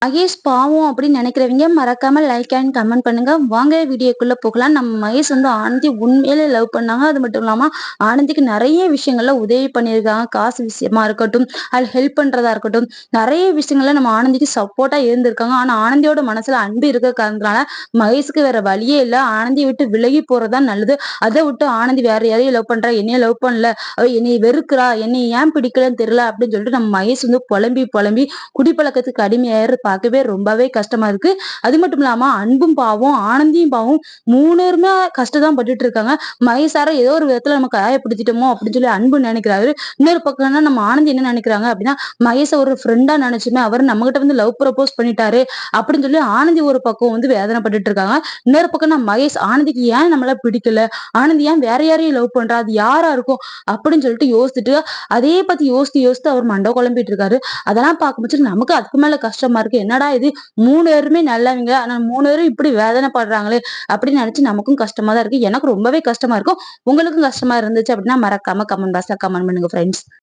மகேஷ் பாவம் அப்படின்னு நினைக்கிறவங்க மறக்காம லைக் அண்ட் கமெண்ட் பண்ணுங்க. வாங்க வீடியோக்குள்ள போகலாம். நம்ம மகேஷ் வந்து ஆனந்தி உண்மையிலே லவ் பண்ணாங்க. அது மட்டும் இல்லாம ஆனந்திக்கு நிறைய விஷயங்கள்ல உதவி பண்ணியிருக்காங்க. காசு விஷயமா இருக்கட்டும், அது ஹெல்ப் பண்றதா இருக்கட்டும், நிறைய விஷயங்கள்ல நம்ம ஆனந்திக்கு சப்போர்ட்டா இருந்திருக்காங்க. ஆனா ஆனந்தியோட மனசுல அன்பு இருக்க காரணத்தினால மகேஷுக்கு வேற வழியே இல்ல. ஆனந்தியை விட்டு விலகி போறதுதான் நல்லது. அதை விட்டு ஆனந்தி வேற யாரையும் லவ் பண்றா, என்னைய லவ் பண்ணல, அவ என்னைய வெறுக்கிறா, என்னை ஏன் பிடிக்கலன்னு தெரியல அப்படின்னு சொல்லிட்டு நம்ம மகேஷ் வந்து புலம்பி புலம்பி குடிப்பழக்கத்துக்கு அடிமையாயிரு பார்க்கவே ரொம்பவே கஷ்டமா இருக்கு. அது மட்டும் இல்லாம அன்பும் பாவம், ஆனந்தியும் பாவம் 3 பேருமே கஷ்டம் தான் பட்டுட்டு இருக்காங்க. மகேசார ஏதோ ஒரு விதத்துல நம்ம காயப்படுத்திட்டோமோ அப்படின்னு சொல்லி அன்பு நினைக்கிறாரு. இன்னொரு பக்கம்னா நம்ம ஆனந்தி என்ன நினைக்கிறாங்க அப்படின்னா, மகேஷ ஒரு ஃப்ரெண்டா நினைச்சுமே அவர் நம்மகிட்ட வந்து லவ் ப்ரப்போஸ் பண்ணிட்டாரு அப்படின்னு சொல்லி ஆனந்தி ஒரு பக்கம் வந்து வேதனைப்பட்டுட்டு இருக்காங்க. இன்னொரு பக்கம் நான் மகேஷ் ஆனந்திக்கு ஏன் நம்மள பிடிக்கல, ஆனந்தி ஏன் வேற யாரையும் லவ் பண்றா, அது யாரா இருக்கும் அப்படின்னு சொல்லிட்டு யோசிச்சுட்டு அதே பத்தி யோசித்து யோசித்து அவர் மண்டை குழம்பிட்டு இருக்காரு. அதெல்லாம் பார்க்கும்போது நமக்கு அதுக்கு மேல கஷ்டமா இருக்கு. என்னடா இது 3 பேருமே நல்லவங்க. ஆனா 3 பேரும் இப்படி வேதனைப்படுறாங்களே அப்படின்னு நினைச்சு நமக்கும் கஷ்டமா தான் இருக்கு. எனக்கு ரொம்பவே கஷ்டமா இருக்கும். உங்களுக்கும் கஷ்டமா இருந்துச்சு அப்படின்னா மறக்காம கமெண்ட் பாக்ஸ்ல கமெண்ட் பண்ணுங்க ஃப்ரெண்ட்ஸ்.